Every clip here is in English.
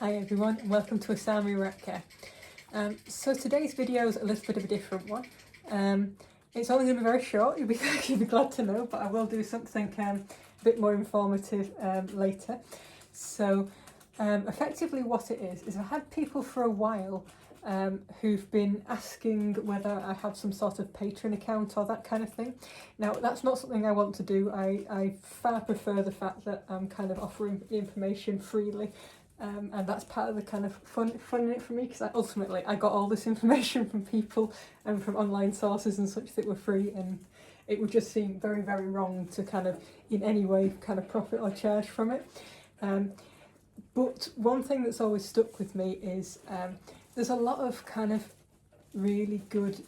Hi everyone and welcome to Isamu Rat Care. So today's video is a little bit of a different one. It's only going to be very short, you'll be glad to know, but I will do something a bit more informative later. So effectively what it is I've had people for a while who've been asking whether I have some sort of Patreon account or that kind of thing. Now that's not something I want to do. I far prefer the fact that I'm kind of offering information freely. And that's part of the kind of fun in it for me, because ultimately I got all this information from people and from online sources and such that were free, and it would just seem very, very wrong to kind of in any way kind of profit or charge from it. But one thing that's always stuck with me is there's a lot of kind of really good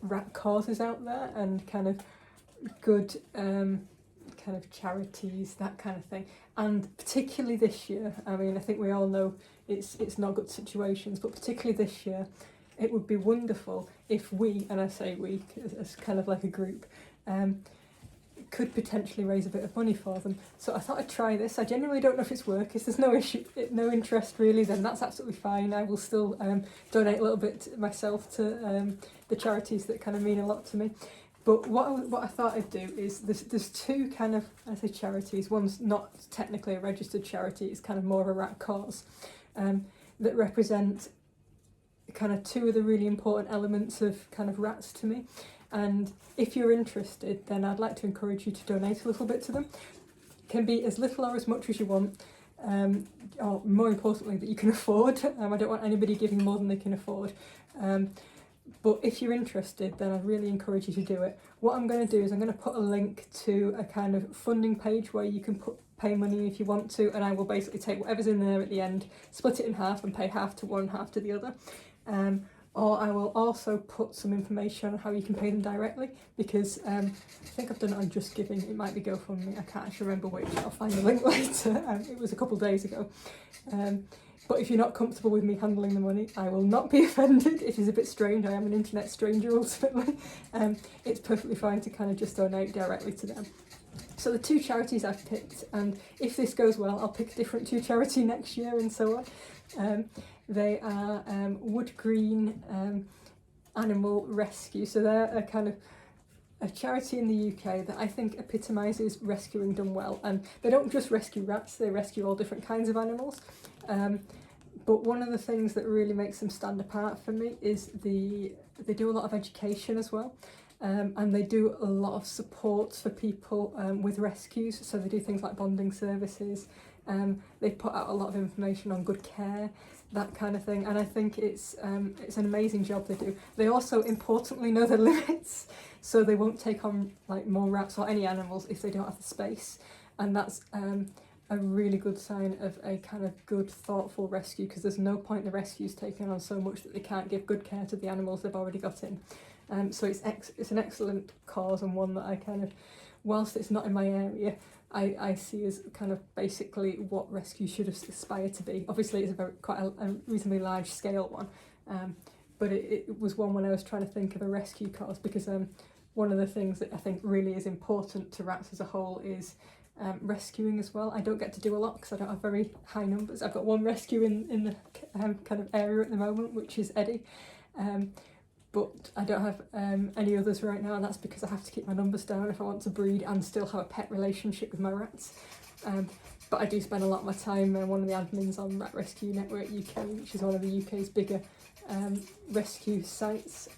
rat causes out there and kind of good kind of charities, that kind of thing. And particularly this year, I mean, I think we all know it's not good situations, but particularly this year, it would be wonderful if we, and I say we as kind of like a group, could potentially raise a bit of money for them. So I thought I'd try this. I genuinely don't know if it's working. If there's no issue, no interest really, then that's absolutely fine. I will still donate a little bit myself to the charities that kind of mean a lot to me. But what I thought I'd do is there's two kind of, I say charities, one's not technically a registered charity, it's kind of more of a rat cause, that represent kind of two of the really important elements of kind of rats to me. And if you're interested, then I'd like to encourage you to donate a little bit to them. It can be as little or as much as you want, or more importantly that you can afford. I don't want anybody giving more than they can afford. But if you're interested, then I'd really encourage you to do it. What I'm going to do is I'm going to put a link to a kind of funding page where you can pay money if you want to, and I will basically take whatever's in there at the end, split it in half and pay half to one, half to the other. Or I will also put some information on how you can pay them directly, because I think I've done it on Just Giving. It might be GoFundMe, I can't actually remember which. I'll find the link later. It was a couple of days ago. But if you're not comfortable with me handling the money, I will not be offended. It is a bit strange. I am an internet stranger ultimately. It's perfectly fine to kind of just donate directly to them. So the two charities I've picked, and if this goes well, I'll pick a different two charity next year and so on. They are Wood Green Animal Rescue. So they're a kind of a charity in the UK that I think epitomises rescuing done well. And they don't just rescue rats, they rescue all different kinds of animals. But one of the things that really makes them stand apart for me is they do a lot of education as well. And they do a lot of support for people with rescues. So they do things like bonding services. They put out a lot of information on good care, that kind of thing. And I think it's an amazing job they do. They also importantly know their limits, so they won't take on like more rats or any animals if they don't have the space. And that's a really good sign of a kind of good, thoughtful rescue, because there's no point the rescue's taking on so much that they can't give good care to the animals they've already got in. So it's an excellent cause, and one that I kind of, whilst it's not in my area, I see as kind of basically what rescue should aspire to be. Obviously it's quite a reasonably large scale one, but it was one when I was trying to think of a rescue cause, because one of the things that I think really is important to rats as a whole is rescuing as well. I don't get to do a lot because I don't have very high numbers. I've got one rescue in the kind of area at the moment, which is Eddie. But I don't have any others right now, and that's because I have to keep my numbers down if I want to breed and still have a pet relationship with my rats. But I do spend a lot of my time one of the admins on Rat Rescue Network UK, which is one of the UK's bigger rescue sites.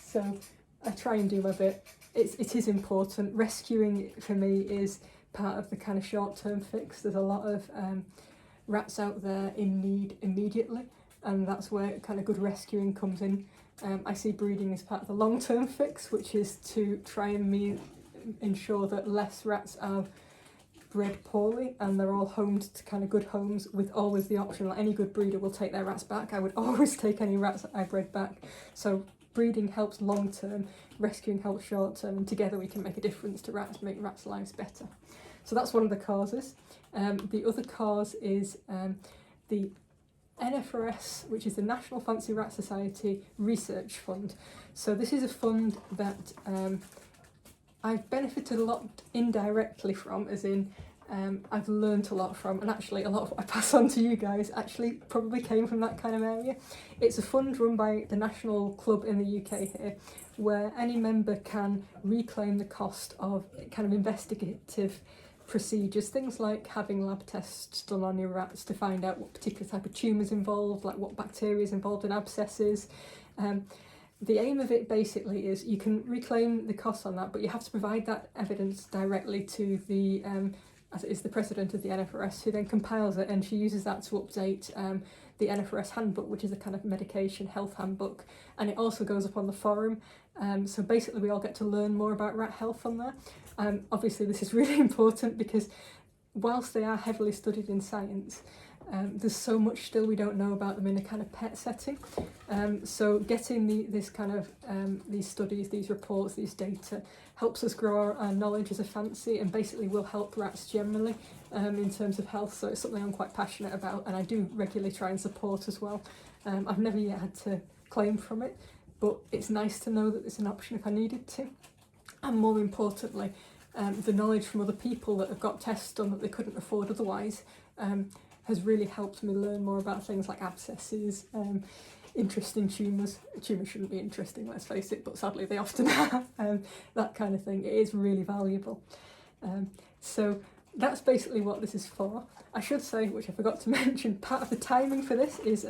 So I try and do my bit. It is important. Rescuing for me is part of the kind of short-term fix. There's a lot of rats out there in need immediately, and that's where kind of good rescuing comes in. I see breeding as part of the long-term fix, which is to try and ensure that less rats are bred poorly and they're all homed to kind of good homes, with always the option that any good breeder will take their rats back. I would always take any rats that I bred back. So breeding helps long-term, rescuing helps short-term, and together we can make a difference to rats, make rats' lives better. So that's one of the causes. The other cause is the NFRS, which is the National Fancy Rat Society Research Fund. So this is a fund that I've benefited a lot indirectly from, as in I've learnt a lot from, and actually a lot of what I pass on to you guys actually probably came from that kind of area. It's a fund run by the National Club in the UK here, where any member can reclaim the cost of kind of investigative procedures, things like having lab tests done on your rats to find out what particular type of tumours involved, like what bacteria is involved in abscesses. The aim of it basically is you can reclaim the costs on that, but you have to provide that evidence directly to the, as it is the president of the NFRS, who then compiles it, and she uses that to update the NFRS handbook, which is a kind of medication health handbook, and it also goes up on the forum. So basically we all get to learn more about rat health on there. Obviously this is really important because whilst they are heavily studied in science, there's so much still we don't know about them in a kind of pet setting. So getting this kind of these studies, these reports, these data helps us grow our knowledge as a fancy, and basically will help rats generally in terms of health. So it's something I'm quite passionate about, and I do regularly try and support as well. I've never yet had to claim from it, but it's nice to know that there's an option if I needed to. And more importantly, the knowledge from other people that have got tests done that they couldn't afford otherwise has really helped me learn more about things like abscesses, interesting tumours. Tumours shouldn't be interesting, let's face it, but sadly they often are, that kind of thing. It is really valuable. So that's basically what this is for. I should say, which I forgot to mention, part of the timing for this is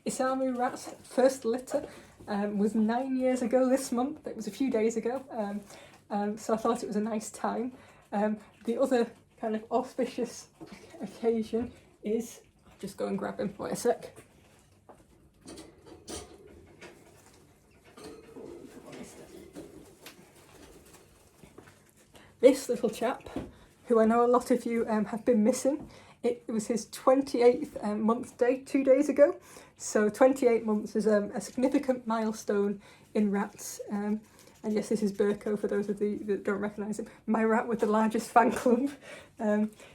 Isamu rat's first litter was 9 years ago this month. It was a few days ago, so I thought it was a nice time. The other kind of auspicious occasion is, I'll just go and grab him, wait a sec. This little chap, who I know a lot of you have been missing, it was his 28th month day 2 days ago. So 28 months is a significant milestone in rats. And yes, this is Berko, for those of you that don't recognise him, my rat with the largest fan club.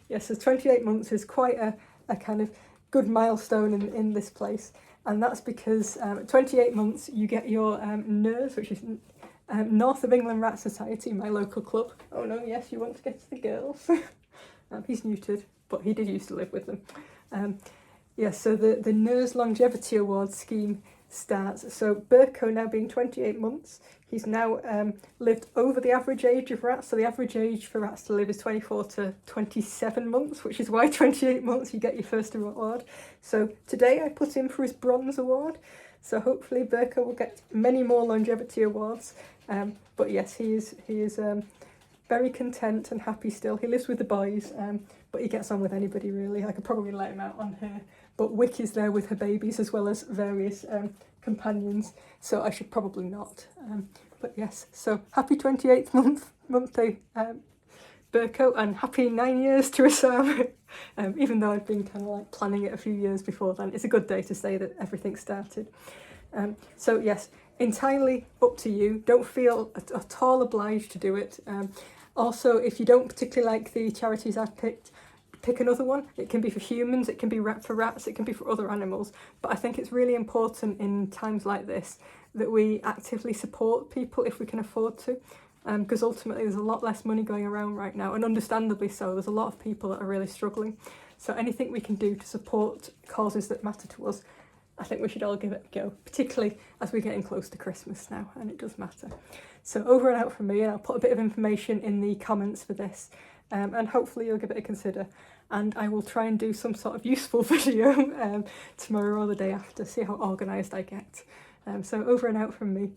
Yes, so 28 months is quite a kind of good milestone in this place. And that's because at 28 months you get your NFRS, which is North of England Rat Society, my local club. Oh no, yes, you want to get to the girls. He's neutered, but he did used to live with them. Yes, so the NFRS Longevity Award scheme starts. So Berko, now being 28 months, he's now lived over the average age of rats. So the average age for rats to live is 24 to 27 months, which is why 28 months you get your first award. So today I put in for his bronze award. So hopefully Berko will get many more longevity awards. But yes, he is very content and happy still. He lives with the boys, but he gets on with anybody really. I could probably let him out on her. But Wick is there with her babies as well as various companions, so I should probably not. But yes, so happy 28th month day, Berko, and happy 9 years to Isamu. Even though I've been kind of like planning it a few years before then, it's a good day to say that everything started. So yes, entirely up to you. Don't feel at all obliged to do it. Also, if you don't particularly like the charities I've picked, pick another one. It can be for humans, it can be for rats, it can be for other animals. But I think it's really important in times like this that we actively support people if we can afford to. Because ultimately there's a lot less money going around right now, and understandably so. There's a lot of people that are really struggling. So anything we can do to support causes that matter to us, I think we should all give it a go, particularly as we're getting close to Christmas now, and it does matter. So over and out from me, and I'll put a bit of information in the comments for this, and hopefully you'll give it a consider. And I will try and do some sort of useful video tomorrow or the day after, see how organised I get. So over and out from me.